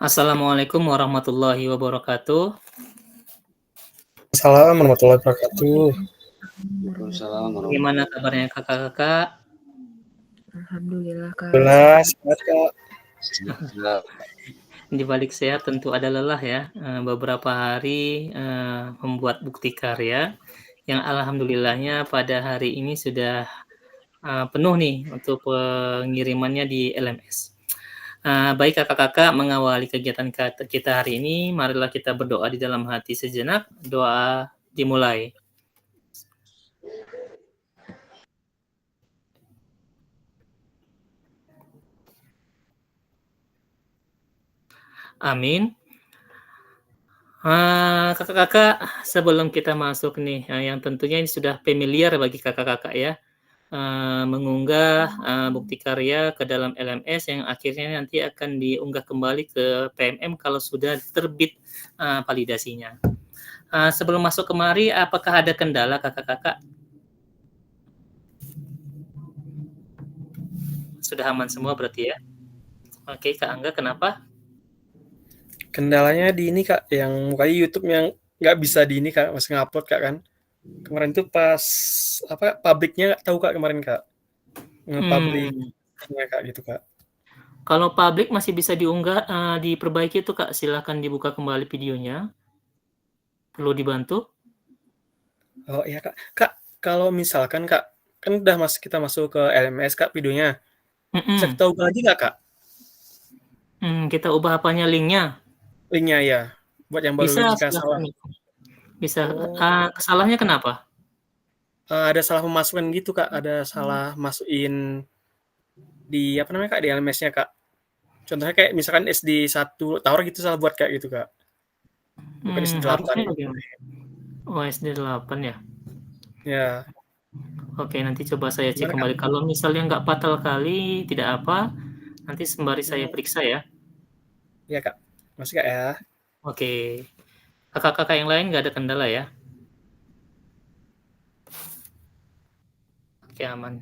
Assalamualaikum warahmatullahi wabarakatuh. Assalamualaikum warahmatullahi wabarakatuh. Waalaikumsalam Gimana warahmatullahi kabarnya kakak-kakak? Alhamdulillah Kak. Alhamdulillah, sehat Kak. wabarakatuh. Di balik sehat tentu ada lelah ya. Beberapa hari membuat bukti karya yang alhamdulillahnya pada hari ini sudah penuh nih untuk pengirimannya di LMS. Baik kakak-kakak, mengawali kegiatan kita hari ini, marilah kita berdoa di dalam hati sejenak. Doa dimulai. Amin. Kakak-kakak, sebelum kita masuk nih, yang tentunya ini sudah familiar bagi kakak-kakak ya, mengunggah bukti karya ke dalam LMS yang akhirnya nanti akan diunggah kembali ke PMM kalau sudah terbit validasinya. Sebelum masuk kemari, apakah ada kendala kakak-kakak? Sudah aman semua berarti ya? Oke, Kak Angga, kenapa? Kendalanya di ini Kak, yang mukanya YouTube yang nggak bisa di ini Kak, masih ngupload Kak kan. Kemarin tuh pas publiknya nggak tahu Kak kemarin Kak. Nge-publiknya Kak gitu Kak. Kalau publik masih bisa diunggah, diperbaiki tuh Kak, silakan dibuka kembali videonya. Perlu dibantu? Oh iya Kak. Kak, kalau misalkan Kak, kan udah kita masuk ke LMS Kak videonya. Bisa kita ubah lagi nggak Kak? Kita ubah apanya, linknya? Linknya ya, buat yang baru Bisa, jika salah. silakan. Bisa. Oh. Salahnya kenapa? Ada salah memasukkan gitu Kak, ada salah masukin di Kak, di LMS-nya Kak. Contohnya kayak misalkan SD1 Tower gitu salah buat kayak gitu Kak. Bukan SD8. Harusnya oh, SD8 ya? Ya. Oke, nanti coba saya cek Gimana, kembali. Kak? Kalau misalnya nggak fatal kali, tidak apa, nanti sembari saya periksa ya. Iya Kak. Masih Kak ya? Oke. Kakak-kakak yang lain nggak ada kendala ya? Oke, aman.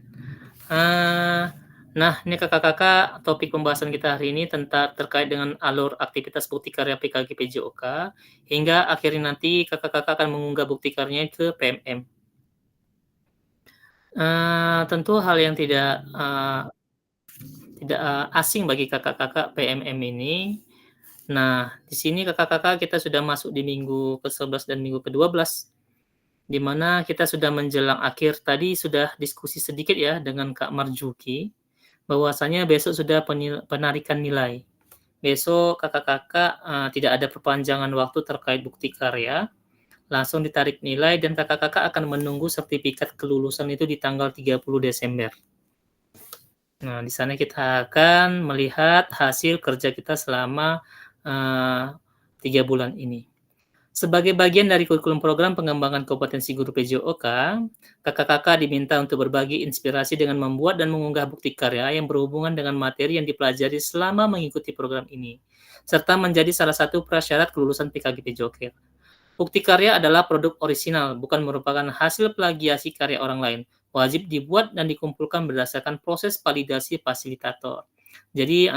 Nah, ini kakak-kakak, topik pembahasan kita hari ini terkait dengan alur aktivitas bukti karya PKG PJOK, hingga akhirnya nanti kakak-kakak akan mengunggah bukti karyanya ke PMM. Tentu hal yang tidak asing bagi kakak-kakak PMM ini. Nah, di sini kakak-kakak kita sudah masuk di minggu ke-11 dan minggu ke-12, di mana kita sudah menjelang akhir. Tadi sudah diskusi sedikit ya dengan Kak Marjuki, bahwasanya besok sudah penarikan nilai. Besok kakak-kakak tidak ada perpanjangan waktu terkait bukti karya, langsung ditarik nilai dan kakak-kakak akan menunggu sertifikat kelulusan itu di tanggal 30 Desember. Nah, di sana kita akan melihat hasil kerja kita selama 3 bulan ini. Sebagai bagian dari kurikulum program pengembangan kompetensi guru PJOK, kakak-kakak diminta untuk berbagi inspirasi dengan membuat dan mengunggah bukti karya yang berhubungan dengan materi yang dipelajari selama mengikuti program ini, serta menjadi salah satu prasyarat kelulusan PKG PJOK. Bukti karya adalah produk orisinal, bukan merupakan hasil plagiasi karya orang lain. Wajib dibuat dan dikumpulkan berdasarkan proses validasi fasilitator. Jadi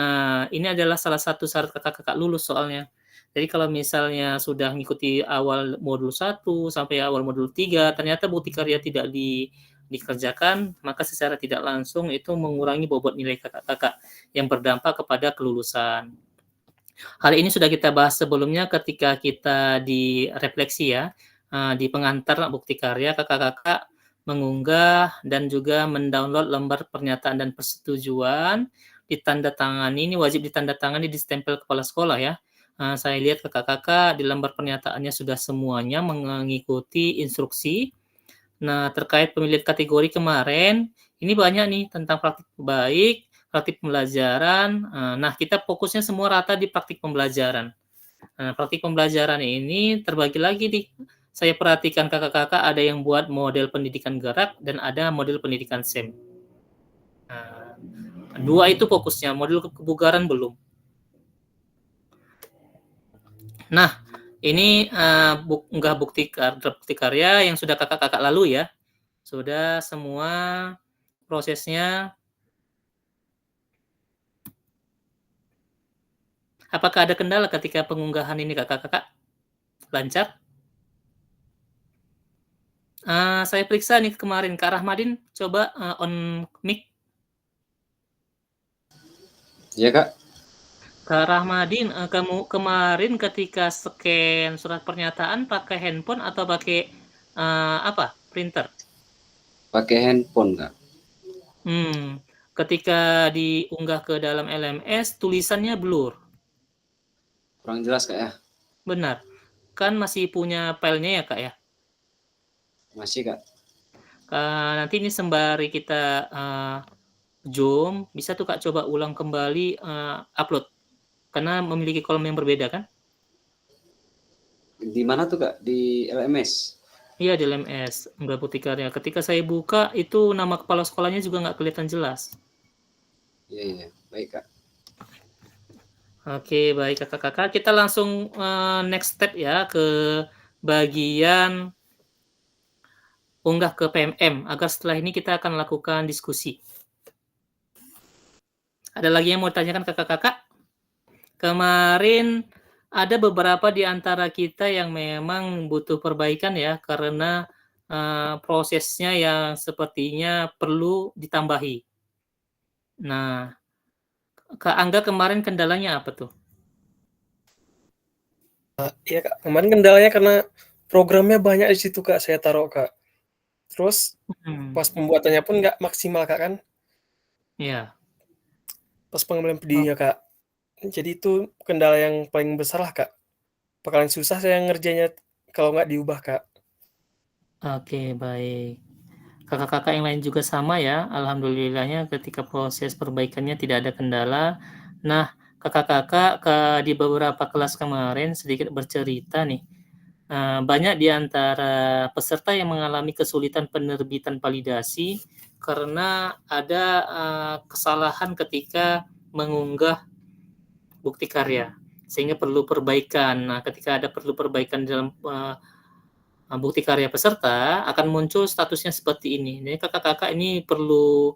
ini adalah salah satu syarat kakak-kakak lulus soalnya. Jadi kalau misalnya sudah mengikuti awal modul 1 sampai awal modul 3, ternyata bukti karya tidak dikerjakan, maka secara tidak langsung itu mengurangi bobot nilai kakak-kakak yang berdampak kepada kelulusan. Hal ini sudah kita bahas sebelumnya ketika kita di refleksi ya, di pengantar bukti karya kakak-kakak mengunggah dan juga mendownload lembar pernyataan dan persetujuan, ditandatangani, ini wajib ditandatangani di stempel kepala sekolah ya. Saya lihat kakak-kakak di lembar pernyataannya sudah semuanya mengikuti instruksi. Nah, terkait pemilihan kategori kemarin, ini banyak nih tentang praktik baik, praktik pembelajaran. Nah, kita fokusnya semua rata di praktik pembelajaran. Nah, praktik pembelajaran ini terbagi lagi nih. Saya perhatikan kakak-kakak ada yang buat model pendidikan gerak dan ada model pendidikan SEM. Nah, dua itu fokusnya, model kebugaran belum. Nah, ini unggah bukti karya yang sudah kakak-kakak lalu ya. Sudah semua prosesnya. Apakah ada kendala ketika pengunggahan ini Kakak-kakak? Lancar? Saya periksa nih kemarin, Kak Rahmadin coba, on mic. Iya, Kak. Kak Rahmadin, kamu kemarin ketika scan surat pernyataan pakai handphone atau pakai, printer? Pakai handphone, Kak. Ketika diunggah ke dalam LMS tulisannya blur. Kurang jelas, Kak, ya? Benar. Kan masih punya filenya ya, Kak, ya? Masih, Kak. Nanti ini sembari kita, Zoom, bisa tuh Kak coba ulang kembali, upload. Karena memiliki kolom yang berbeda kan? Di mana tuh, Kak? Di LMS? Iya, di LMS, Unggah Bukti Karya. Ketika saya buka, itu nama kepala sekolahnya juga nggak kelihatan jelas. Iya. Baik, Kak. Oke, baik Kakak-kakak. Kita langsung, next step ya, ke bagian unggah ke PMM, agar setelah ini kita akan lakukan diskusi. Ada lagi yang mau ditanyakan Kakak-kakak? Kemarin ada beberapa di antara kita yang memang butuh perbaikan ya, karena, prosesnya yang sepertinya perlu ditambahi. Nah, Kak Angga kemarin kendalanya apa tuh? Iya, Kak, kemarin kendalanya karena programnya banyak di situ, Kak, saya taruh, Kak. Terus pas pembuatannya pun nggak maksimal, Kak, kan. Iya. Pas pengambilan videonya, Kak. Jadi itu kendala yang paling besar lah, Kak. Bakalan susah saya ngerjainnya kalau nggak diubah, Kak. Oke, baik. Kakak-kakak yang lain juga sama ya, alhamdulillahnya ketika proses perbaikannya tidak ada kendala. Nah, kakak-kakak di beberapa kelas kemarin sedikit bercerita nih, banyak di antara peserta yang mengalami kesulitan penerbitan validasi karena ada, kesalahan ketika mengunggah bukti karya, sehingga perlu perbaikan. Nah, ketika ada perlu perbaikan dalam, bukti karya peserta, akan muncul statusnya seperti ini. Jadi kakak-kakak ini perlu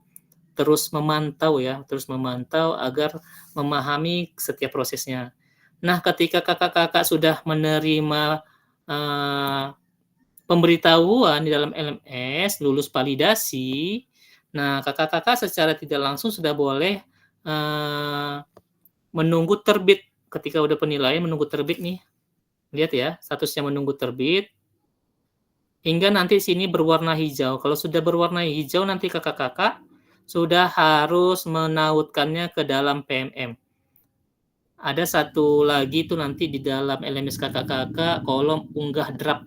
terus memantau ya, terus memantau agar memahami setiap prosesnya. Nah, ketika kakak-kakak sudah menerima, pemberitahuan di dalam LMS, lulus validasi, nah kakak-kakak secara tidak langsung sudah boleh, menunggu terbit. Ketika udah penilaian menunggu terbit nih, lihat ya, statusnya menunggu terbit, hingga nanti sini berwarna hijau. Kalau sudah berwarna hijau nanti kakak-kakak sudah harus menautkannya ke dalam PMM. Ada satu lagi tuh nanti di dalam LMS kakak-kakak kolom unggah draft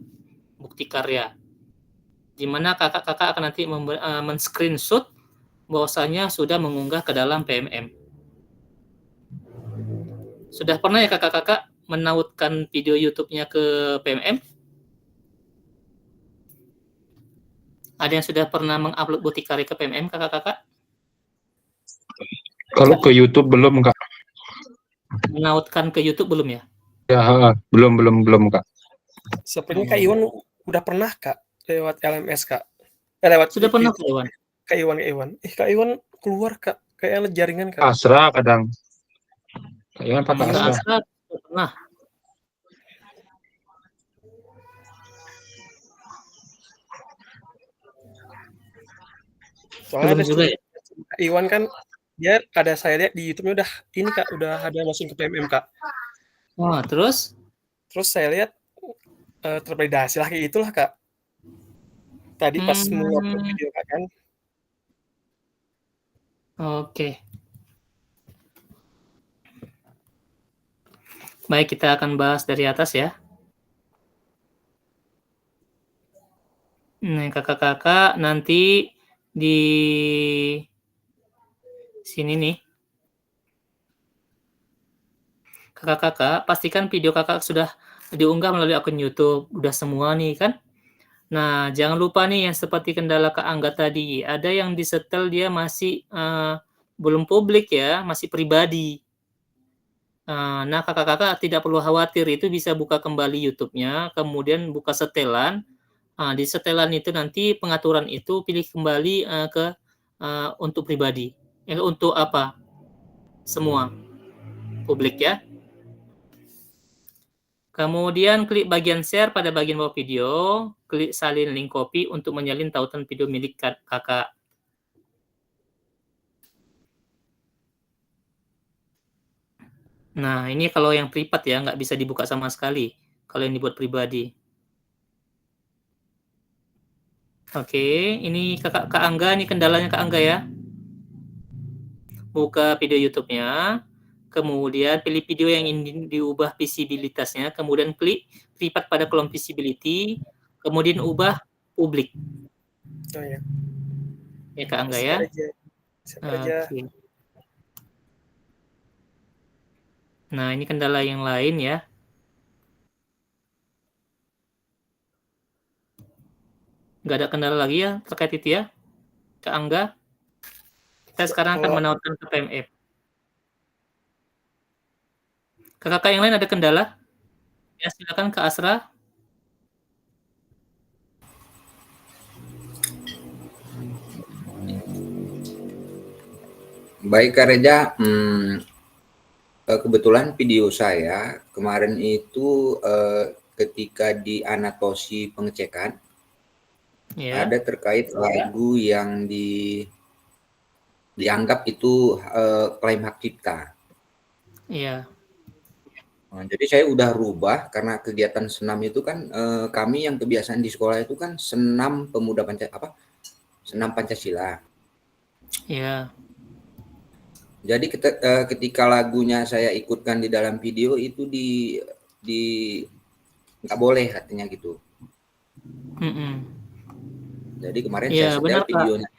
bukti karya. Di mana kakak-kakak akan nanti men-screenshot bahwasanya sudah mengunggah ke dalam PMM. Sudah pernah ya kakak-kakak menautkan video YouTube-nya ke PMM? Ada yang sudah pernah mengupload bukti karya ke PMM kakak-kakak? Kalau ke YouTube belum, Kak. Menautkan ke YouTube belum ya? Ya, belum, Kak. Sepertinya Kak Iwan udah pernah, Kak, lewat LMS, Kak. Lewat Sudah pernah YouTube. Kak Iwan? Kak Iwan keluar, Kak. Kayaknya jaringan, Kak. Asra kadang. Kak Iwan pakai Kak Asra. Asra sudah pernah. Soalnya ada juga ya? Kak Iwan kan dia ada saya lihat di YouTube-nya udah ini, Kak, udah ada masuk ke PMM, Kak. Oh, terus? Terus saya lihat tervalidasi lah kayak itulah, Kak. Tadi pas mau upload video, Kak, kan. Oke. Baik, kita akan bahas dari atas ya. Nah, kakak-kakak nanti di sini nih. Kakak-kakak, pastikan video kakak sudah diunggah melalui akun YouTube. Udah semua nih kan? Nah, jangan lupa nih yang seperti kendala Kak Angga tadi, ada yang disetel dia masih, belum publik ya, masih pribadi. Nah, kakak-kakak tidak perlu khawatir, itu bisa buka kembali YouTube-nya, kemudian buka setelan, di setelan itu nanti pengaturan itu pilih kembali, untuk pribadi. Untuk apa? Semua, publik ya. Kemudian klik bagian share pada bagian bawah video, klik salin link copy untuk menyalin tautan video milik kakak. Nah, ini kalau yang privat ya, nggak bisa dibuka sama sekali. Kalau yang dibuat pribadi. Oke, ini Kak Angga, ini kendalanya Kak Angga ya. Buka video YouTube-nya, kemudian pilih video yang ingin diubah visibilitasnya, kemudian klik privat pada kolom visibility, kemudian ubah publik. Oh ya. Ya Kak Angga ya. Siapa aja. Oke. Nah, ini kendala yang lain ya. Nggak ada kendala lagi ya terkait itu ya, Kak Angga? Kita sekarang akan menautkan ke PMF. Kakak yang lain ada kendala? Ya, silakan Kak Asra. Baik Kak Reza, kebetulan video saya kemarin itu ketika di anatosi pengecekan Ya. ada terkait lagu yang dianggap itu klaim hak cipta. Iya. Jadi saya udah rubah karena kegiatan senam itu kan kami yang kebiasaan di sekolah itu kan senam pemuda senam Pancasila. Iya. Jadi ketika lagunya saya ikutkan di dalam video itu di nggak boleh artinya gitu. Jadi kemarin saya setel videonya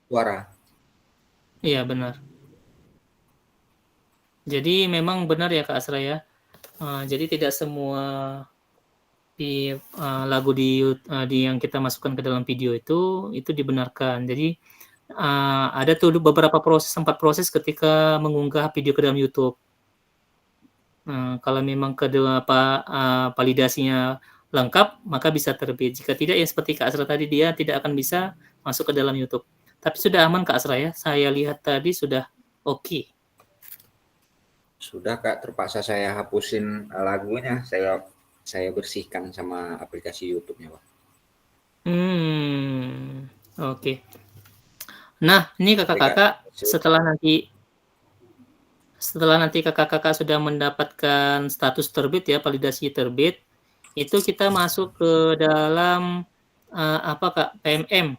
suara. Iya benar. Jadi memang benar ya Kak Asra ya. Jadi tidak semua di lagu di yang kita masukkan ke dalam video itu dibenarkan. Jadi ada tuh beberapa sempat proses ketika mengunggah video ke dalam YouTube. Kalau memang kedua validasinya lengkap, maka bisa terbit. Jika tidak, ya seperti Kak Asra tadi, dia tidak akan bisa masuk ke dalam YouTube. Tapi sudah aman Kak Asra ya, saya lihat tadi sudah oke. Sudah Kak, terpaksa saya hapusin lagunya, saya bersihkan sama aplikasi YouTube-nya Pak. Oke. Nah, ini kakak-kakak setelah nanti kakak-kakak sudah mendapatkan status terbit ya, validasi terbit, itu kita masuk ke dalam apa Kak, PMM.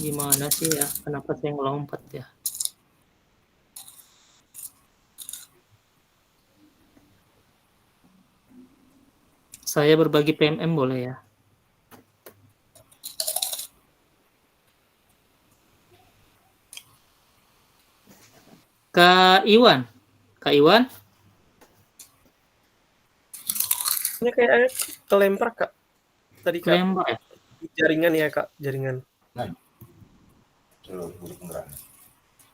Gimana sih ya? Kenapa saya ngelompat ya? Saya berbagi PMM boleh ya? Kak Iwan. Kak Iwan? Ini kayaknya kelempar Kak. Tadi Kak. Kelempar ya? Jaringan ya Kak, jaringan.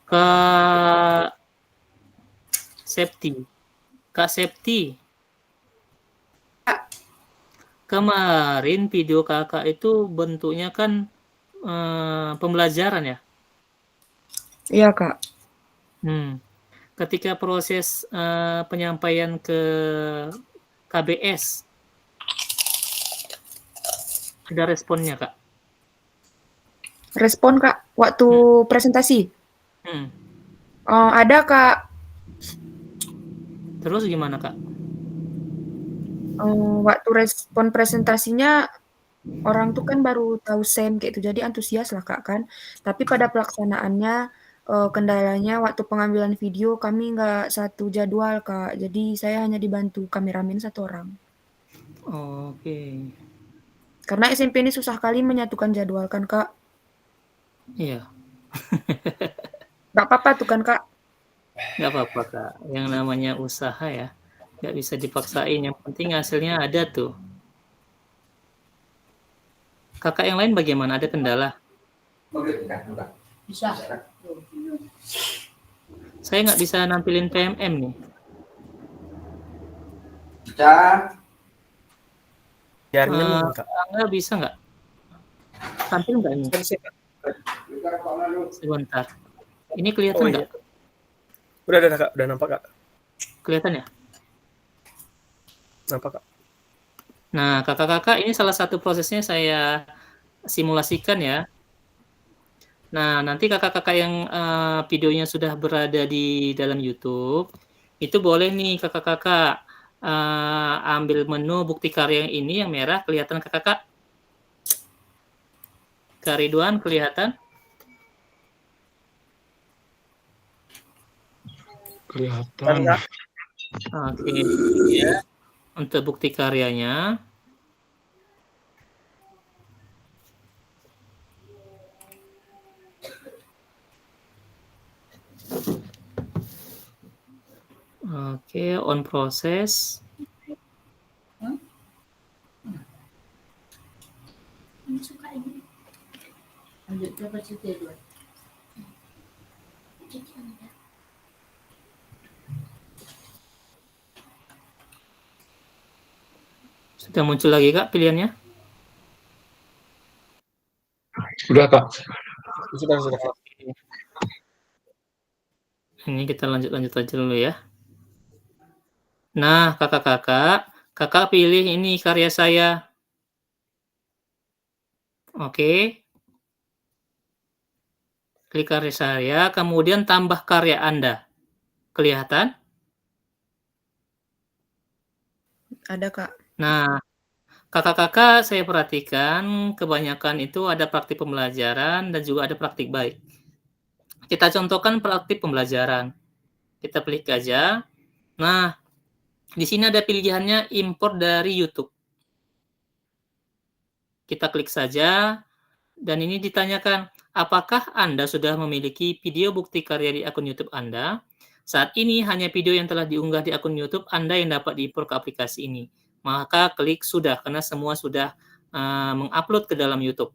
Kak Septi. Kak Septi. Kemarin video kakak itu bentuknya kan pembelajaran ya? Iya Kak. Ketika proses penyampaian ke KBS, ada responnya Kak? Respon Kak, waktu presentasi? Ada Kak. Terus gimana Kak? Waktu respon presentasinya orang tuh kan baru tahu SEM kayak itu, jadi antusias lah Kak kan. Tapi pada pelaksanaannya kendalanya waktu pengambilan video kami nggak satu jadwal Kak. Jadi saya hanya dibantu kameramen 1 orang. Oke. Karena SMP ini susah kali menyatukan jadwal kan Kak. Iya. Nggak apa-apa tuh kan Kak. Nggak apa-apa Kak. Yang namanya usaha ya. Nggak bisa dipaksain. Yang penting hasilnya ada tuh. Kakak yang lain bagaimana? Ada kendala? Bisa. Saya nggak bisa nampilin PMM nih. Bisa. Jaringan Kak. Nggak bisa nggak? Tampil nggak ini? Sebentar. Ini kelihatan nggak? Udah Kak, udah nampak Kak. Kelihatan ya? Nampak Kak. Nah, kakak-kakak, ini salah satu prosesnya saya simulasikan ya. Nah, nanti kakak-kakak yang videonya sudah berada di dalam YouTube, itu boleh nih kakak-kakak ambil menu bukti karya yang ini yang merah, kelihatan kakak-kakak? Kak Ridwan kelihatan? Kelihatan. Oke, ya. Untuk bukti karyanya. Oke, on proses. Sudah muncul lagi Kak pilihannya? Sudah Kak. Sudah Kak. Ini kita lanjut aja dulu ya. Nah, kakak pilih ini karya saya. Oke. Klik karya saya, kemudian tambah karya Anda. Kelihatan? Ada Kak. Nah, kakak-kakak saya perhatikan kebanyakan itu ada praktik pembelajaran dan juga ada praktik baik. Kita contohkan praktik pembelajaran. Kita klik aja. Nah, di sini ada pilihannya import dari YouTube. Kita klik saja, dan ini ditanyakan, apakah Anda sudah memiliki video bukti karya di akun YouTube Anda? Saat ini hanya video yang telah diunggah di akun YouTube Anda yang dapat diimport ke aplikasi ini. Maka klik sudah, karena semua sudah mengupload ke dalam YouTube.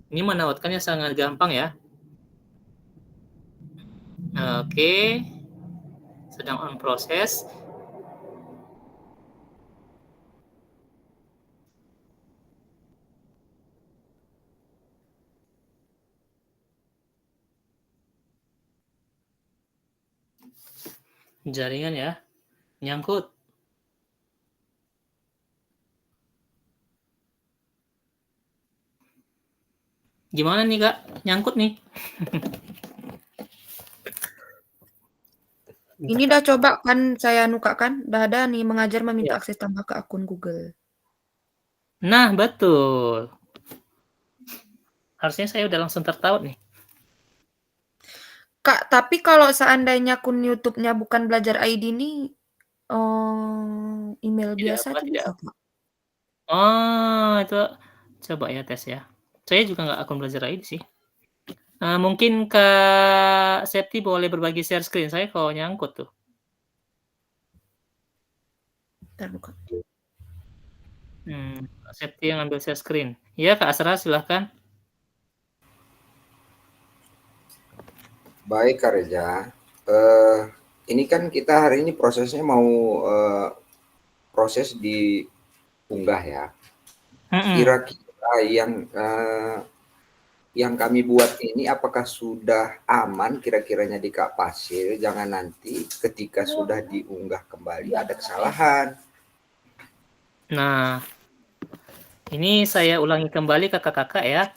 Ini menawarkannya sangat gampang ya. Oke, sedang on proses. Jaringan ya, nyangkut. Gimana nih Kak? Nyangkut nih. Ini udah coba kan saya nuka kan, udah ada nih mengajar meminta Ya. akses tambah ke akun Google. Nah, betul. Harusnya saya udah langsung tertaut nih. Kak, tapi kalau seandainya akun YouTube-nya bukan Belajar ID ini, email Tidak, biasa bukan itu tidak. bisa, Kak? Oh, itu coba ya tes ya. Saya juga nggak akun Belajar ID sih. Mungkin Kak Septi boleh berbagi share screen, saya kalau nyangkut tuh. Bentar, buka. Kak Septi yang ambil share screen. Iya Kak Asra, silahkan. Baik Kak Reza. Ini kan kita hari ini prosesnya mau proses diunggah ya. Kira-kira yang kami buat ini apakah sudah aman kira-kiranya di Kak Pasil? Jangan nanti ketika sudah diunggah kembali ada kesalahan. Nah, ini saya ulangi kembali kakak-kakak ya.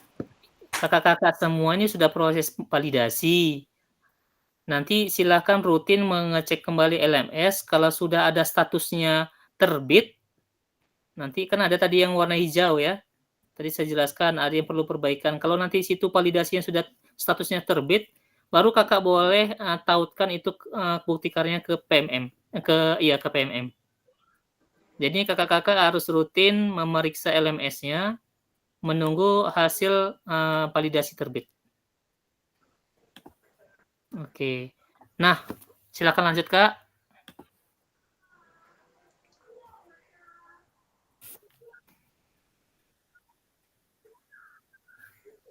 Kakak-kakak semua ini sudah proses validasi. Nanti silakan rutin mengecek kembali LMS. Kalau sudah ada statusnya terbit, nanti kan ada tadi yang warna hijau ya. Tadi saya jelaskan ada yang perlu perbaikan. Kalau nanti situ validasinya sudah statusnya terbit, baru kakak boleh tautkan itu bukti karyanya ke PMM, ke PMM. Jadi kakak-kakak harus rutin memeriksa LMS-nya, menunggu hasil validasi terbit. Oke. Nah, silakan lanjut Kak.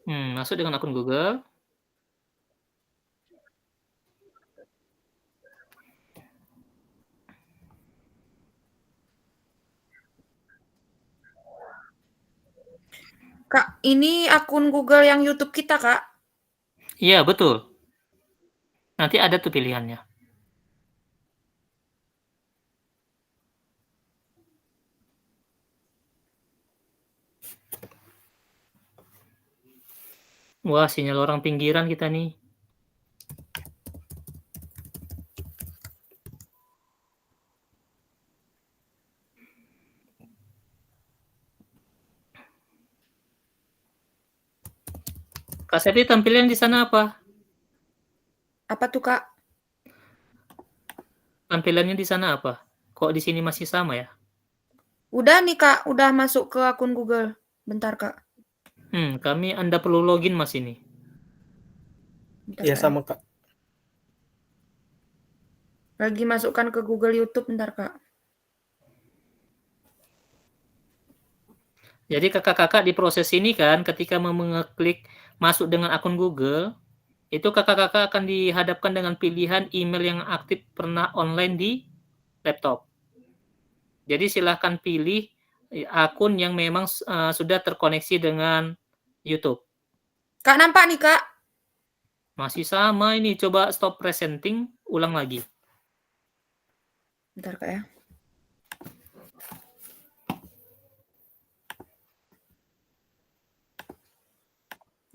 Masuk dengan akun Google. Kak, ini akun Google yang YouTube kita, Kak? Iya, betul. Nanti ada tuh pilihannya. Wah, sinyal orang pinggiran kita nih. Kak Septi tampilan di sana apa? Apa tuh, Kak? Tampilannya di sana apa? Kok di sini masih sama ya? Udah nih, Kak. Udah masuk ke akun Google. Bentar, Kak. Anda perlu login Mas ini. Bentar, Iya Kak, ya. sama Kak. Lagi masukkan ke Google YouTube, bentar, Kak. Jadi kakak-kakak di proses ini kan ketika mau mengeklik masuk dengan akun Google, itu kakak-kakak akan dihadapkan dengan pilihan email yang aktif pernah online di laptop. Jadi silahkan pilih akun yang memang sudah terkoneksi dengan YouTube. Kak, nampak nih, Kak? Masih sama ini, coba stop presenting, ulang lagi. Bentar, Kak, ya.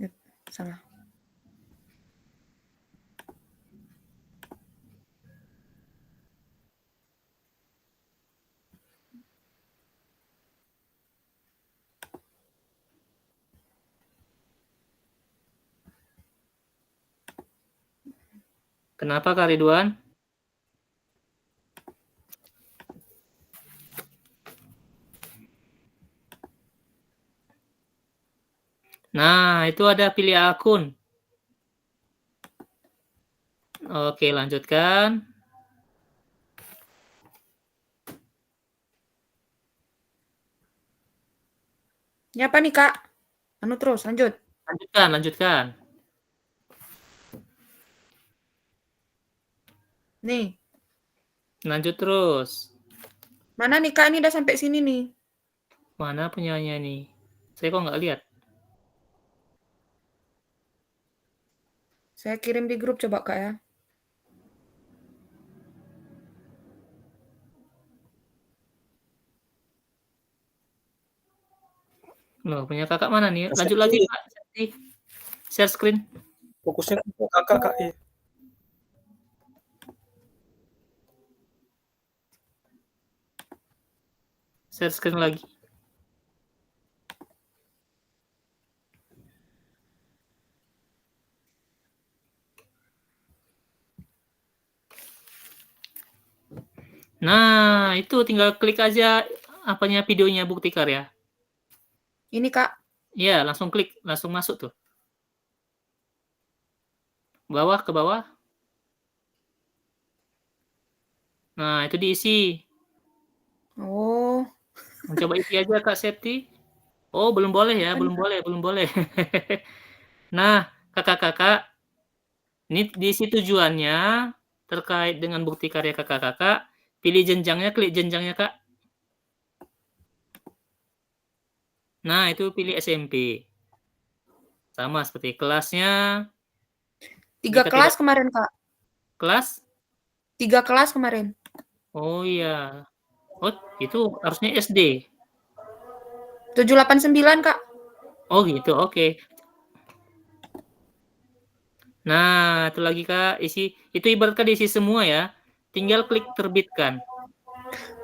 Yep, salah. Kenapa Kak Ridwan? Nah, itu ada pilih akun. Oke, lanjutkan. Ini apa nih, Kak? Terus, lanjut. Lanjutkan. Nih. Lanjut terus. Mana nih, Kak? Ini udah sampai sini nih. Mana punyanya nih? Saya kok nggak lihat. Saya kirim di grup coba, Kak, ya. Loh, punya kakak mana nih? Kak Lanjut Septi. lagi, Kak. Share screen. Fokusnya ke kakak, Kak. Ya. Share screen lagi. Nah, itu tinggal klik aja apanya videonya bukti karya. Ini, Kak. Iya, langsung klik, langsung masuk tuh. Bawah ke bawah. Nah, itu diisi. Oh. Mencoba isi aja Kak Septi. Oh, belum boleh ya, belum boleh. Nah, kakak-kakak, ini diisi tujuannya terkait dengan bukti karya kakak-kakak. Pilih jenjangnya, klik jenjangnya, Kak. Nah, itu pilih SMP. Sama seperti kelasnya. 3 kelas kemarin, Kak. Kelas? 3 kelas kemarin. Oh iya. Oh, itu harusnya SD. 789, Kak. Oh gitu, oke. Nah, itu lagi Kak, isi itu ibaratkan diisi semua ya. Tinggal klik terbitkan.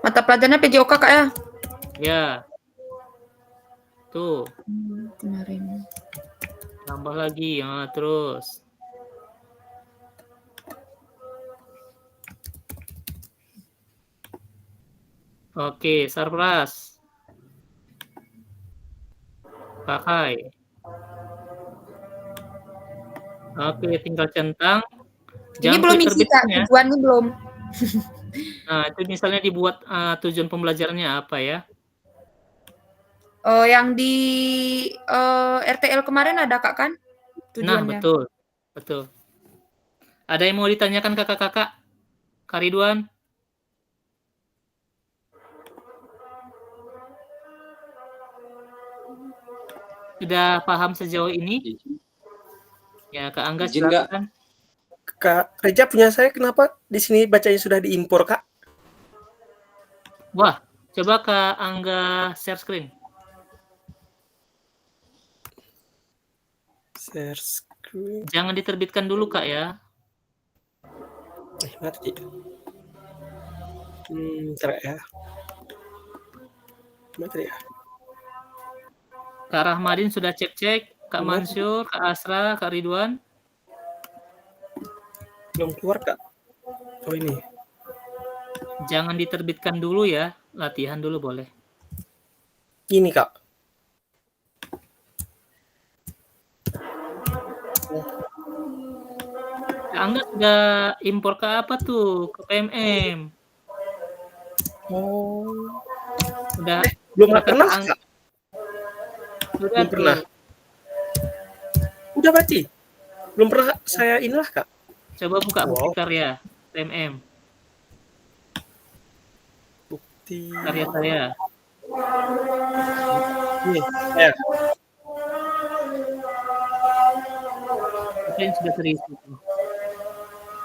Mata pelajarannya PJOK, Kak, ya? Ya. Tuh. Kemarin. Tambah lagi, ya, terus. Oke, Sarpras. Pakai. Oke, tinggal centang. Ini belum isi, Kak. Tujuannya belum. Nah, itu misalnya dibuat tujuan pembelajarannya apa ya? Yang di RTL kemarin ada, Kak, kan? Tujuannya. Nah, betul. Ada yang mau ditanyakan kakak-kakak? Kak Ridwan? Sudah paham sejauh ini? Ya, Kak Angga silakan. Kak Reja punya saya kenapa di sini bacanya sudah diimpor, Kak? Wah, coba Kak Angga share screen. Share screen. Jangan diterbitkan dulu Kak ya. Mati. Bentar ya. Mati ya. Kak Rahmadin sudah cek-cek, Kak Mansur, Kak Asra, Kak Ridwan. Belum keluar, Kak. Oh, ini. Jangan diterbitkan dulu ya, latihan dulu boleh. Ini, Kak. Kak Angga sudah impor ke apa tuh? Ke PMM. Oh. Udah Belum udah pernah, Kak Angga. Kak. Sudah Belum pernah. tuh. Udah berarti. Belum pernah saya inilah, Kak. Coba buka Wow. bukti karya PMM. Bukti. Karya saya. Ini, saya. Mungkin sudah terisi.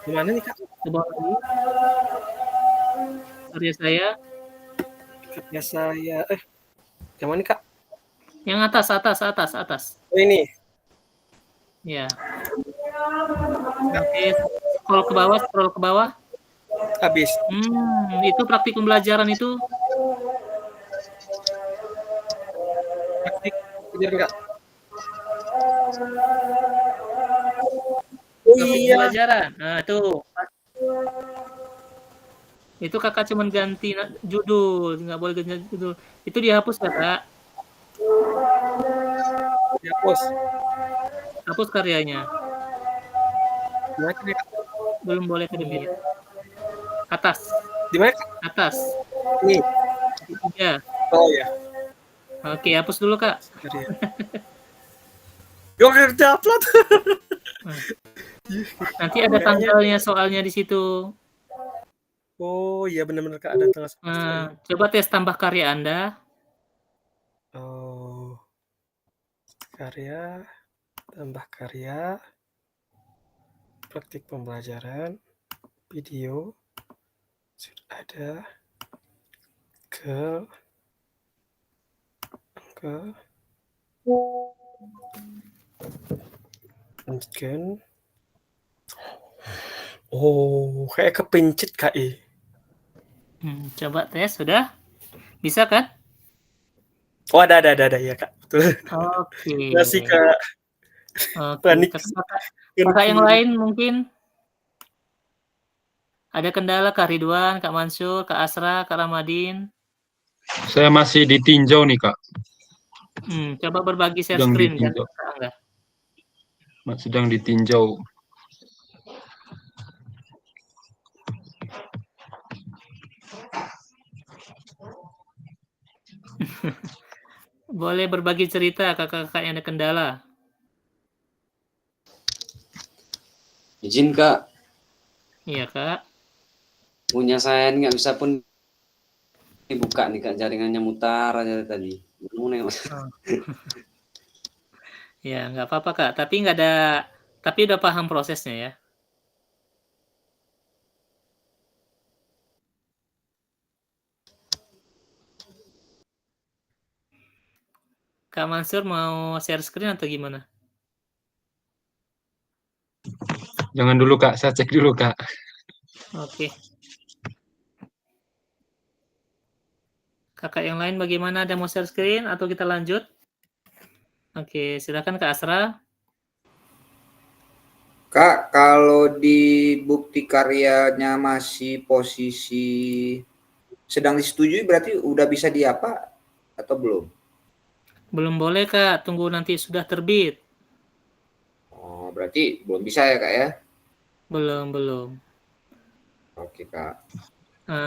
Gimana nih, Kak? Coba lagi. Karya saya. Karya saya. Yang mana nih, Kak? Yang atas. Oh, ini. Ya. Nanti scroll ke bawah. Habis. Itu praktikum pembelajaran itu. Praktik. Bener, Kak? Oh, Praktikum iya. pembelajaran. Nah, itu. Itu kakak cuma ganti judul, nggak boleh ganti judul. Itu dihapus kakak. Dihapus. Hapus karyanya. Gimana, Kak? Belum boleh ke-delete. Atas. Di mana, Kak? Atas. Ini. Ya. Oh, ya. Oke, hapus dulu kak. Karya. Yo, kerja upload. Nanti ada tanggalnya soalnya di situ. Oh, iya benar-benar, Kak, ada tanggal. Coba tes tambah karya Anda. Oh. Karya, tambah karya, praktik pembelajaran, video, sudah ada, ke lanjutkan. Oh, kayak kepencet, Kak. Coba tes, sudah? Bisa kan? Oh, ada ya, Kak. Betul. Oke. Masih, Kak. Panik. Kakak yang lain mungkin ada kendala, Kak Ridwan, Kak Mansur, Kak Asra, Kak Ramadin. Saya masih ditinjau nih, Kak. Coba berbagi share Sedang screen kan, ditinjau. Kak Angga. Sedang ditinjau. Boleh berbagi cerita kakak-kakak yang ada kendala. Izin, Kak. Iya, Kak. Punya saya nggak bisa pun dibuka nih, Kak. Jaringannya mutar aja tadi. Ya, nggak apa-apa, Kak. Tapi udah paham prosesnya ya. Kak Mansur mau share screen atau gimana? Jangan dulu, Kak. Saya cek dulu, Kak. Oke. Kakak yang lain bagaimana? Ada mau share screen atau kita lanjut? Oke, silakan Kak Asra. Kak, kalau di bukti karyanya masih posisi sedang disetujui, berarti udah bisa diapa atau belum? Belum boleh, Kak. Tunggu nanti sudah terbit. Oh, berarti belum bisa ya, Kak ya? Belum. Oke, Kak.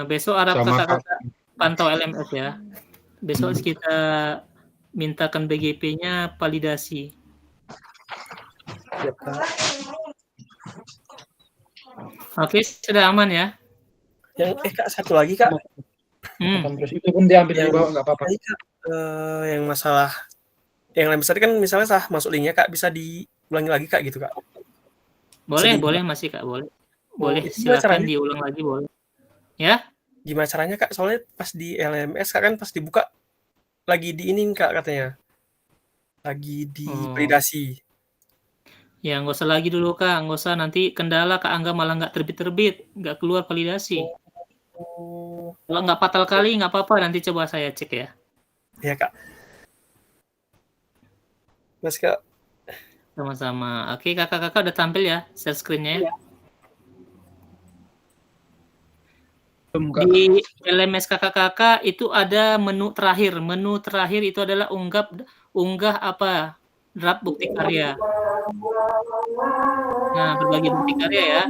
Besok harap Sama, kakak-kakak pantau LMS ya. Besok kita mintakan BGP-nya validasi. Siap, Kak. Oke, sudah aman ya? Yang Kak, satu lagi, Kak. Itu pun diambil dari bawah, nggak apa-apa. Yang masalah yang lain besar kan misalnya masuk linknya, Kak, bisa diulangi lagi, Kak, gitu, Kak. Boleh, Sedih. boleh masih Kak, boleh. Oh, Boleh, itu gimana silakan caranya? diulang lagi boleh. Ya? Gimana caranya Kak? Soalnya pas di LMS Kak kan pas dibuka lagi di ini Kak katanya. Lagi di Oh. validasi. Ya nggak usah lagi dulu Kak, nggak usah nanti kendala Kak Angga malah nggak terbit-terbit, nggak keluar validasi. Oh. Kalau nggak fatal kali nggak apa-apa, nanti coba saya cek ya. Iya Kak. Mas Kak. Sama-sama. Oke, kakak-kakak udah tampil ya share screen-nya ya. Belum, Kak. Di LMS kakak-kakak itu ada menu terakhir. Menu terakhir itu adalah unggah apa? Draft bukti karya. Nah, berbagi bukti karya ya.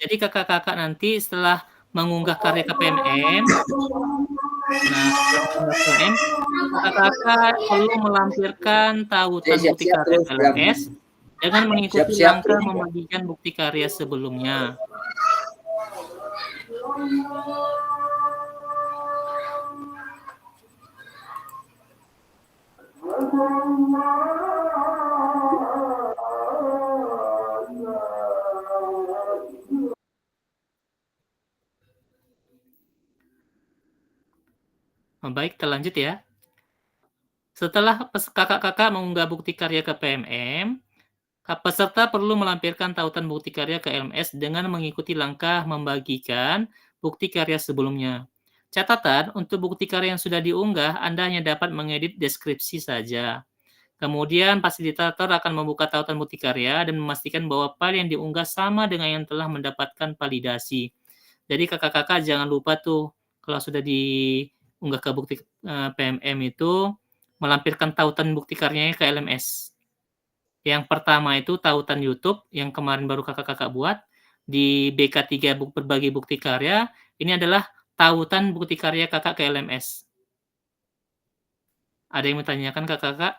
Jadi kakak-kakak nanti setelah mengunggah karya ke PMM, nah setelah mengunggah PMM, kakak-kakak perlu melampirkan tautan bukti Siap-siap karya terus, ke LMS dengan mengikuti Siap-siap langkah terus. membagikan bukti karya sebelumnya. Baik, kita lanjut ya. Setelah kakak-kakak mengunggah bukti karya ke PMM, peserta perlu melampirkan tautan bukti karya ke LMS dengan mengikuti langkah membagikan bukti karya sebelumnya. Catatan, untuk bukti karya yang sudah diunggah, Anda hanya dapat mengedit deskripsi saja. Kemudian, fasilitator akan membuka tautan bukti karya dan memastikan bahwa file yang diunggah sama dengan yang telah mendapatkan validasi. Jadi kakak-kakak jangan lupa tuh, kalau sudah diunggah ke bukti PMM itu, melampirkan tautan bukti karyanya ke LMS. Yang pertama itu tautan YouTube yang kemarin baru kakak-kakak buat. Di BK3 berbagi bukti karya, ini adalah tautan bukti karya kakak ke LMS. Ada yang bertanyakan kakak-kakak?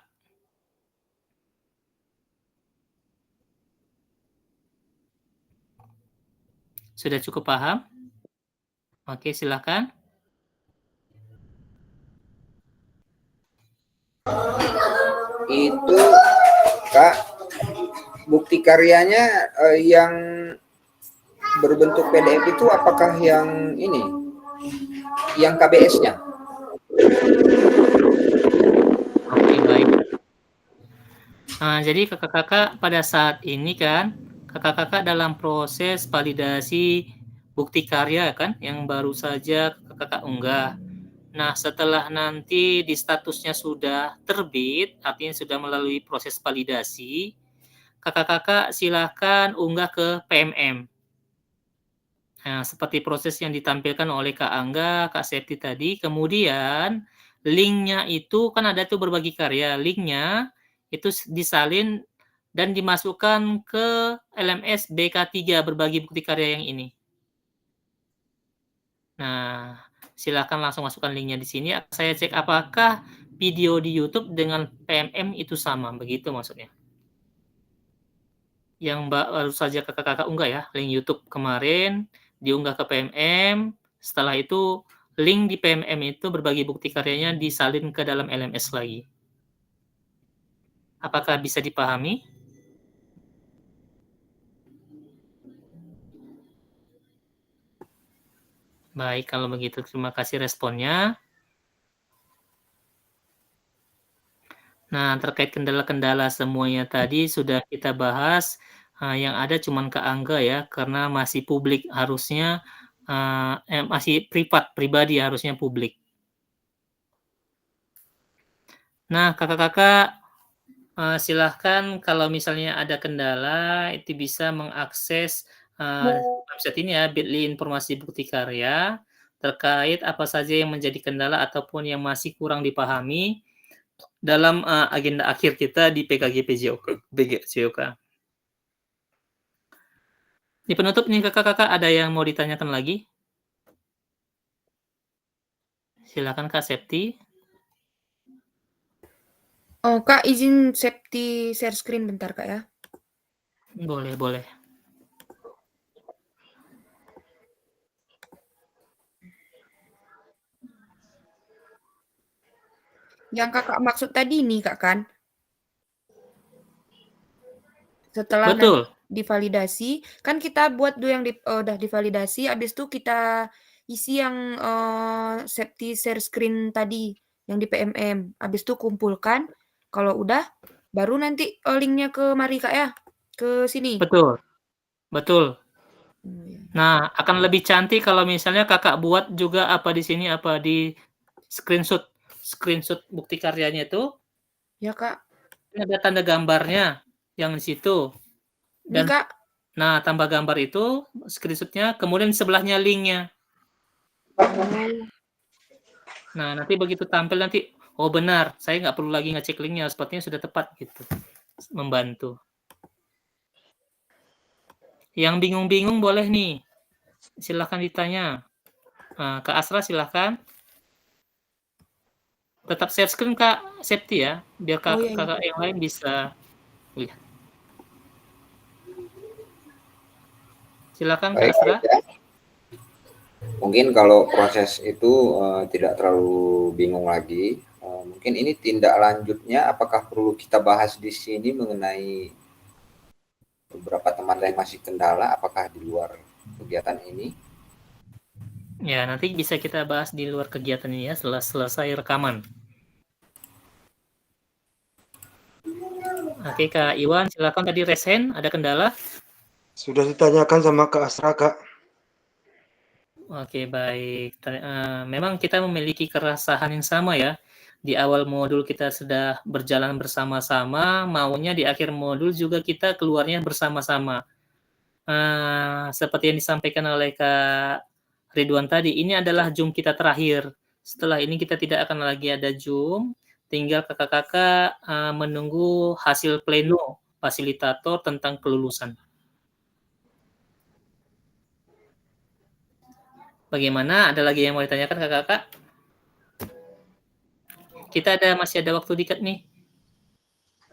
Sudah cukup paham? Oke, silakan. Itu Kak, bukti karyanya yang berbentuk PDF itu apakah yang ini? Yang KBS-nya? Oke, baik. Nah, jadi kakak-kakak pada saat ini kan, kakak-kakak dalam proses validasi bukti karya kan, yang baru saja kakak-kakak unggah. Nah, setelah nanti di statusnya sudah terbit, artinya sudah melalui proses validasi, kakak-kakak silakan unggah ke PMM. Nah, seperti proses yang ditampilkan oleh Kak Angga, Kak Septi tadi. Kemudian, linknya itu kan ada tuh berbagi karya. Linknya itu disalin dan dimasukkan ke LMS BK3 berbagi bukti karya yang ini. Nah, silakan langsung masukkan linknya di sini. Saya cek apakah video di YouTube dengan PMM itu sama, begitu maksudnya. Yang baru saja kakak-kakak unggah ya, link YouTube kemarin diunggah ke PMM. Setelah itu link di PMM itu berbagi bukti karyanya disalin ke dalam LMS lagi. Apakah bisa dipahami? Baik, kalau begitu terima kasih responnya. Nah, terkait kendala-kendala semuanya tadi sudah kita bahas, yang ada cuman Kak Angga ya, karena masih publik, harusnya masih pribadi, harusnya publik. Nah, kakak-kakak silahkan kalau misalnya ada kendala, itu bisa mengakses website ini ya, bit.ly informasi bukti karya, terkait apa saja yang menjadi kendala ataupun yang masih kurang dipahami dalam agenda akhir kita di PKGP-JOK. Di penutup nih kakak-kakak, ada yang mau ditanyakan lagi? Silakan Kak Septi. Oh, Kak, izin Septi share screen bentar, Kak ya. Boleh, boleh. Yang Kakak maksud tadi nih, Kak, kan? Setelah Betul. divalidasi, kan kita buat dulu yang udah divalidasi, habis itu kita isi yang safety share screen tadi yang di PMM. Habis itu kumpulkan, kalau udah baru nanti linknya ke mari Kak ya, ke sini. Betul. Betul. Oh, ya. Nah, akan lebih cantik kalau misalnya Kakak buat juga apa di sini, apa di screenshot bukti karyanya itu Ya Kak. ada tanda gambarnya yang di situ. Ini Dan Kak. nah, tambah gambar itu screenshotnya, kemudian sebelahnya linknya. Oh. Nah, nanti begitu tampil nanti, oh benar, saya nggak perlu lagi ngecek linknya, sepertinya sudah tepat gitu, membantu. Yang bingung-bingung boleh nih, silahkan ditanya. Kak Asra silahkan. Tetap share screen Kak, safety ya, biar Oh, iya, iya. kakak yang lain bisa lihat. Silakan Kak Baik, Asra. ya. Mungkin kalau proses itu tidak terlalu bingung lagi, mungkin ini tindak lanjutnya apakah perlu kita bahas di sini mengenai beberapa teman yang masih kendala, apakah di luar kegiatan ini? Ya, nanti bisa kita bahas di luar kegiatan ini ya, setelah selesai rekaman. Oke Kak Iwan, silakan tadi resen, ada kendala? Sudah ditanyakan sama Kak Asra, Kak. Oke, baik. Memang kita memiliki keresahan yang sama ya. Di awal modul kita sudah berjalan bersama-sama, maunya di akhir modul juga kita keluarnya bersama-sama. Seperti yang disampaikan oleh Kak Ridwan tadi, ini adalah Zoom kita terakhir. Setelah ini kita tidak akan lagi ada Zoom, tinggal kakak-kakak menunggu hasil pleno fasilitator tentang kelulusan. Bagaimana? Ada lagi yang mau ditanyakan kakak-kakak? Kita masih ada waktu dikit nih.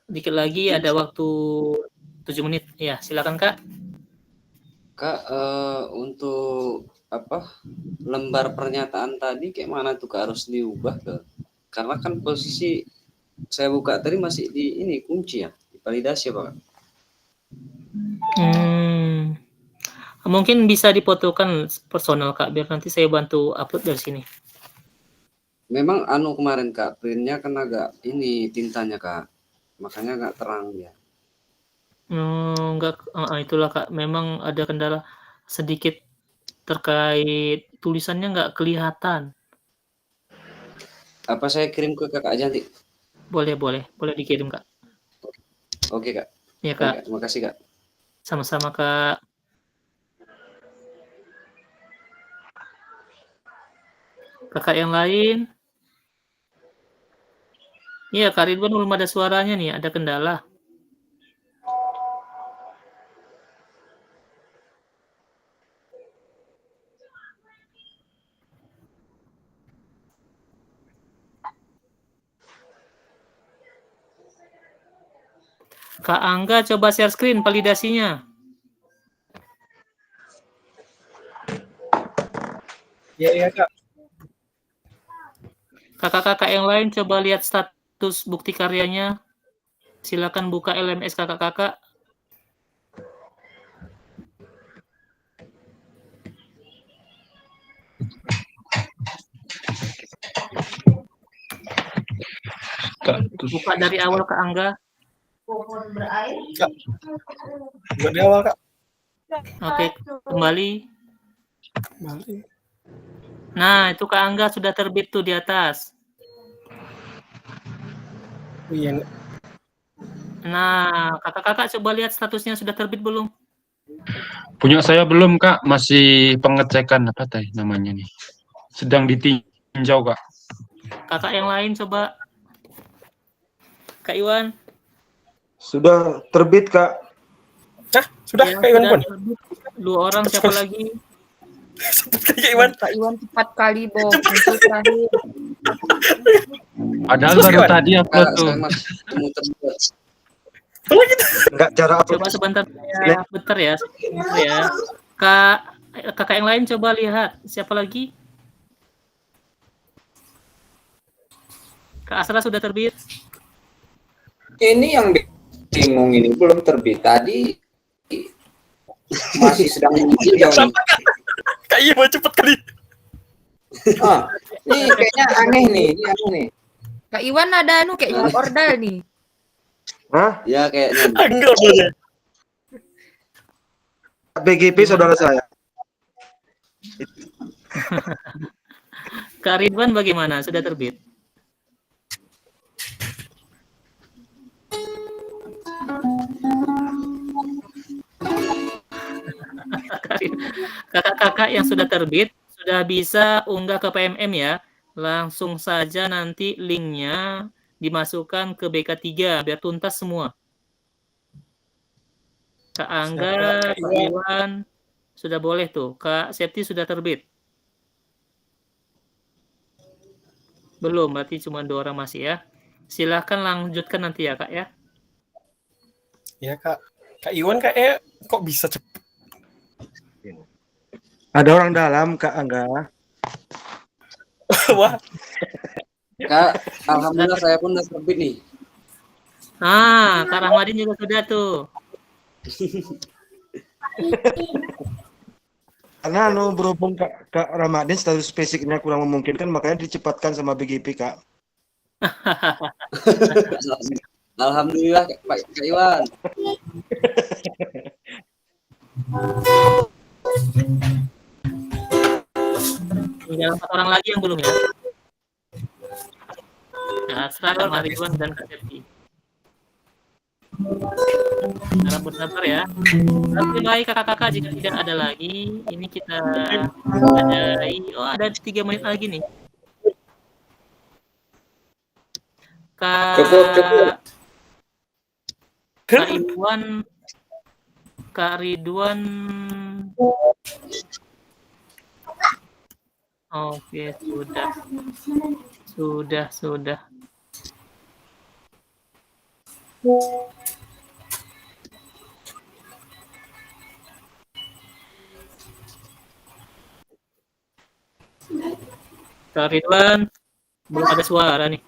Dikit lagi ada waktu 7 menit. Ya, silakan Kak. Kak, untuk lembar pernyataan tadi kayak mana tuh Kak, harus diubah ke? Karena kan posisi saya buka tadi masih di ini kunci ya, di validasi ya Pak. Mungkin bisa difotokan personal Kak, biar nanti saya bantu upload dari sini. Memang kemarin Kak, printnya kan agak ini tintanya Kak, makanya nggak terang ya. Enggak, itulah Kak, memang ada kendala sedikit terkait tulisannya nggak kelihatan. Apa saya kirim ke Kakak aja nanti? Boleh dikirim Kak. Oke Kak. Ya Kak. Oke, terima kasih Kak. Sama-sama Kak. Kakak yang lain? Iya, Kak Ridwan belum ada suaranya nih, ada kendala. Kak Angga coba share screen validasinya. Iya Kak. Kakak-kakak yang lain coba lihat status bukti karyanya. Silakan buka LMS kakak-kakak. Buka dari awal Kak Angga. Kak. Buka dari awal Kak. Oke, kembali. Nah, itu Kak Angga sudah terbit tuh di atas. Iya. Nah, kakak-kakak coba lihat statusnya sudah terbit belum? Punya saya belum Kak, masih pengecekan apa tadi namanya nih. Sedang ditinjau Kak. Kakak yang lain coba. Kak Iwan. Sudah terbit Kak. Sudah Ya, Kak Iwan pun. 2 orang siapa lagi? Kak Iwan. Kak Iwan cepat kali, Bo. Untuk terakhir. Padahal baru tadi upload tuh. Saya masih muter. Enggak cara upload. Coba sebentar ya, bentar ya. Sebentar ya. Kakak yang lain coba lihat. Siapa lagi? Kak Asra sudah terbit? Ini yang bingung ini belum terbit. Tadi masih sedang meninjau nih. Sama Kak Iwan cepet kali. Ini kayaknya aneh nih, ini aneh nih. Kak Iwan ada kayak jawab ordal nih. Hah? Ya kayaknya. Enggak boleh. BGP saudara saya. Kak Ridwan bagaimana? Sudah terbit? Kakak-kakak yang sudah terbit sudah bisa unggah ke PMM ya. Langsung saja nanti linknya dimasukkan ke BK3 biar tuntas semua. Kak Angga, Kak Iwan sudah boleh tuh. Kak Septi sudah terbit? Belum, berarti cuma 2 orang masih ya. Silahkan lanjutkan nanti ya Kak ya. Ya Kak. Kak Iwan kayaknya kok bisa cepet. Ada orang dalam, Kak Angga. Wah. Kak, alhamdulillah saya pun udah terbit nih. Kak Rahmadin juga sudah tuh. Karena berhubung Kak Ramadhan status fisiknya kurang memungkinkan, makanya dicepatkan sama BGP, Kak. Alhamdulillah Kak Iwan. Tinggal 4 orang lagi yang belum ya. Asra, Kak Ridwan dan Kak Septi. Harap bersabar ya. Oke baik kakak-kakak, jika tidak ada lagi, ini kita adaai. Oh ada 3 menit lagi nih. Cukup. Kak Ridwan. Oke, sudah. Kak Ridwan belum ada suara nih.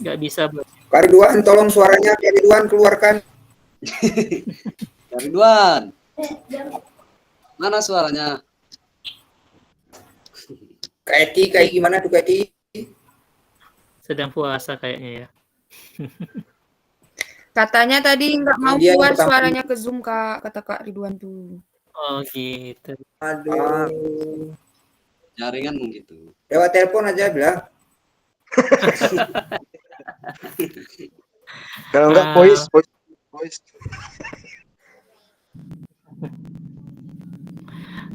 Nggak bisa, Bro. Kak Ridwan, tolong suaranya Kak Ridwan keluarkan. Kak Ridwan. Mana suaranya? Kak Eti, kayak gimana tuh Kak Eti? Sedang puasa kayaknya ya. Katanya tadi nggak mau Dia keluar pertama- suaranya ke Zoom, Kak, kata Kak Ridwan tuh. Oh gitu. Aduh. Jaringan mungkin tuh. Lewat telepon aja bilang. Kalau enggak voice.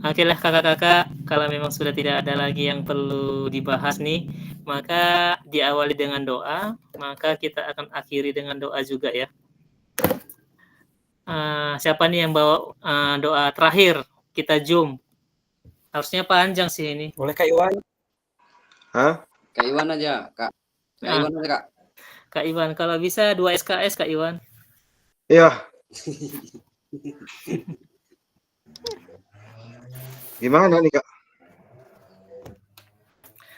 Oke lah kakak-kakak, kalau memang sudah tidak ada lagi yang perlu dibahas nih, maka diawali dengan doa, maka kita akan akhiri dengan doa juga ya. Siapa nih yang bawa doa terakhir? Kita zoom. Harusnya panjang sih ini. Boleh Kak Iwan? Hah? Kak Iwan aja, Kak. Kak Iwan aja, Kak. Kak Iwan, kalau bisa 2 SKS Kak Iwan. Iya. Gimana nih, Kak?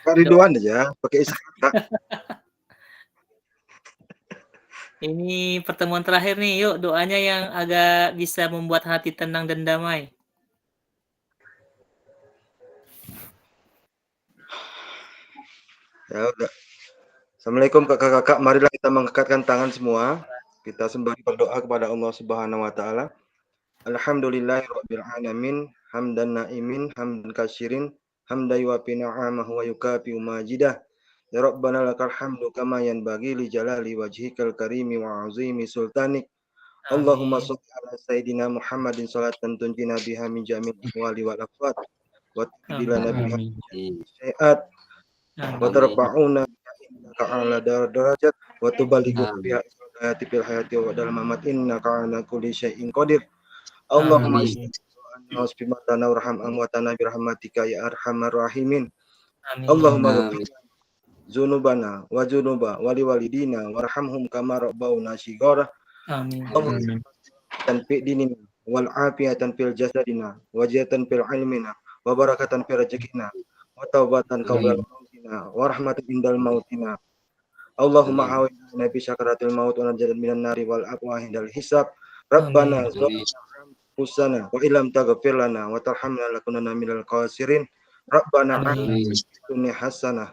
Kak Ridwan aja, pakai isyarat, Kak. Ini pertemuan terakhir nih, yuk doanya yang agak bisa membuat hati tenang dan damai. Ya udah. Assalamualaikum kakak-kakak. Marilah kita mengangkatkan tangan semua. Kita sembari berdoa kepada Allah Subhanahu wa taala. Alhamdulillahirabbil alamin, hamdan naimin, hamdan katsirin, hamdan yuwafi ni'amahu wa yukafi majidah. Ya Rabbana lakal hamdu kama yanbaghi li jalali wajhikal karimi wa azimi sultanik. Allahumma shalli ala sayyidina Muhammadin salatan tunjina biha min jami'il ahwali wal afat wa tudilana biha syai'at wa tarfa'una ka'ala darajat wa tubalighu biha hayati fil hayati wa dalam mamat innaka ala kulli syai'in qadir. Allahumma isbimatana warham amwatana birahmatika ya arhamar rahimin. Allahumma ghfir dzunubana wa dzunuba wali walidina warhamhum kama rabbawna shighara. Amin. Tanfi dinina wal afiyatan fil jasadina wajatan fil ilmina wa barakatan fil rezekina wa taubatan qabla mautina wa rahmatan indal mautina. Allahumma awina nabi syakaratil maut wa najatan minan nari wal aqwa hindal hisab Rabbana Amin. zalamna wa illam taghfir lana wa tarhamna lakunanna minal khasirin. Rabbana Amin. atina fid dunya hasanah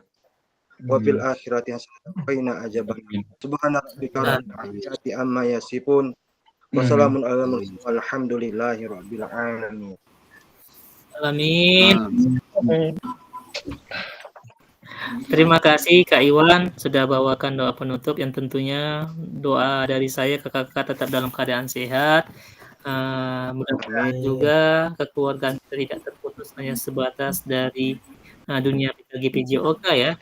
wa fil akhirati hasanah wa qina adzabannar. Subhana rabbika rabbil izzati amma yasifun. Wassalamun ala mursalin walhamdulillahi rabbil alamin. Amin. Amin. Terima kasih Kak Iwan sudah bawakan doa penutup yang tentunya doa dari saya kakak-kakak tetap dalam keadaan sehat. Mudah-mudahan juga kekeluargaan kita tidak terputus hanya sebatas dari dunia PJOK ya.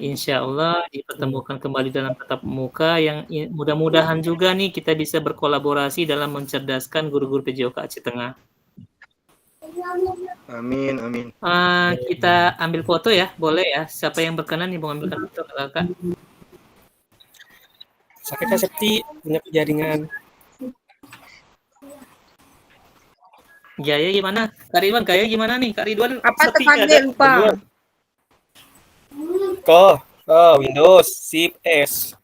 Insya Allah dipertemukan kembali dalam tatap muka yang mudah-mudahan juga nih kita bisa berkolaborasi dalam mencerdaskan guru-guru PJOK Aceh Tengah. Amin, amin. Kita ambil foto ya, boleh ya? Siapa yang berkenan nih mau ambilkan foto kakak? Sakit Kak Septi punya jaringan. Gaya gimana? Kak Ridwan, gaya gimana nih? Kak Ridwan Apa sepi terpanggil nggak? lupa? Windows Shift S.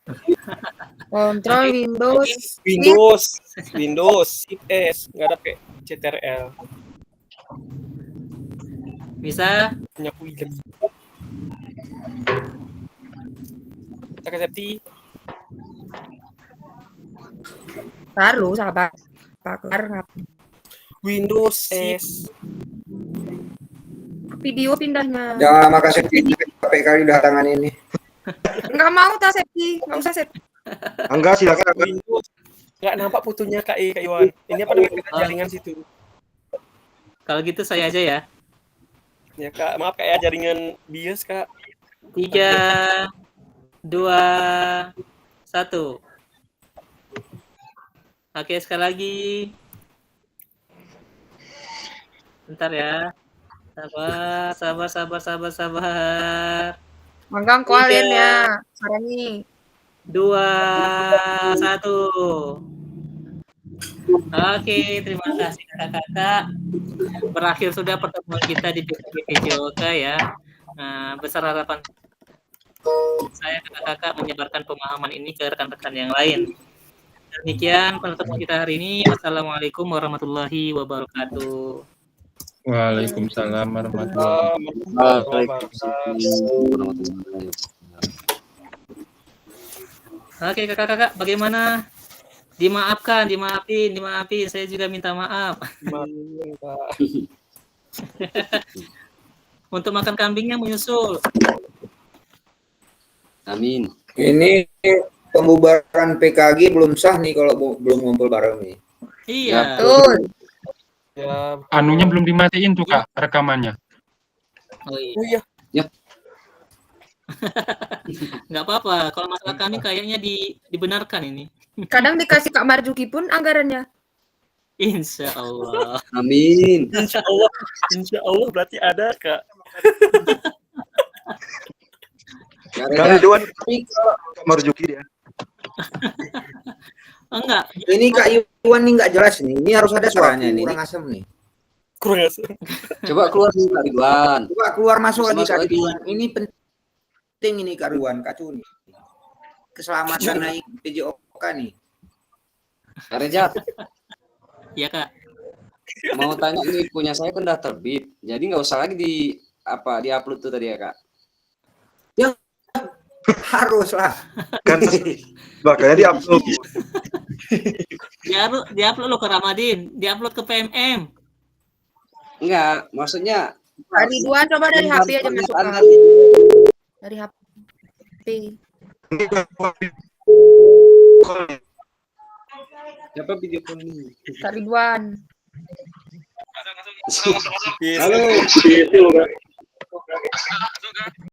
Control Windows Shift S. Nggak ada pakai CTRL. Bisa? Punya William. Kak Septi. Taruh sabar. Kelar Windows S. video pindahnya. Jangan lama kasih capek kali datangan ini. Nggak mau tak Septi, nggak usah Septi. Enggak, silakan. Windows. Nggak nampak fotonya Kak Iwan. Ini apa namanya jaringan situ? Kalau gitu saya aja ya. Ya Kak, maaf Kak ya jaringan BIOS Kak. 3, 2, 1. Oke, sekali lagi. Bentar ya. Sabar. Manggang kualin ya. Sarani. 2, 1. Oke, terima kasih kakak-kakak. Berakhir sudah pertemuan kita di PJOK ya. Besar harapan saya kakak-kakak menyebarkan pemahaman ini ke rekan-rekan yang lain. Demikian pertemuan kita hari ini. Wassalamualaikum warahmatullahi wabarakatuh. Waalaikumsalam warahmatullahi Waalaikumsalam. Oke kakak-kakak, bagaimana? Dimaafin. Saya juga minta maaf. Untuk makan kambingnya menyusul. Amin. Ini pembubaran PKG belum sah nih kalau belum ngumpul bareng nih. Iya. Betul. Ya, Anunya belum dimatiin tuh Kak, rekamannya. Oh iya. oh iya. Nggak apa-apa. Kalau masalah kami kayaknya dibenarkan ini. Kadang dikasih Kak Marjuki pun anggarannya. Insya Allah. Amin. Insya Allah berarti ada Kak. Kali Dewan Marjuki dia. Enggak. Ini Kak Iwan nih nggak jelas nih. Ini harus ada suaranya nih. Kurang asem nih. Kurang asem. Coba keluar nih Kak Ridwan. Coba keluar masuk lagi Masuk Kak lagi. Iwan. Ini penting ini Kak Iwan, kacau nih. Keselamatan naik PJOK nih. Kak Rejab, Ya Kak. mau tanya nih, punya saya kan udah terbit. Jadi nggak usah lagi di-upload tuh tadi ya Kak. Harus lah. Kan makanya di-upload. Diupload lo ke Ramadhin. Diupload ke PMM. Enggak, maksudnya Kak Ridwan coba dari HP aja masuk Kak. tadi. Dari HP. Siapa video call ini? Kak Ridwan. Halo.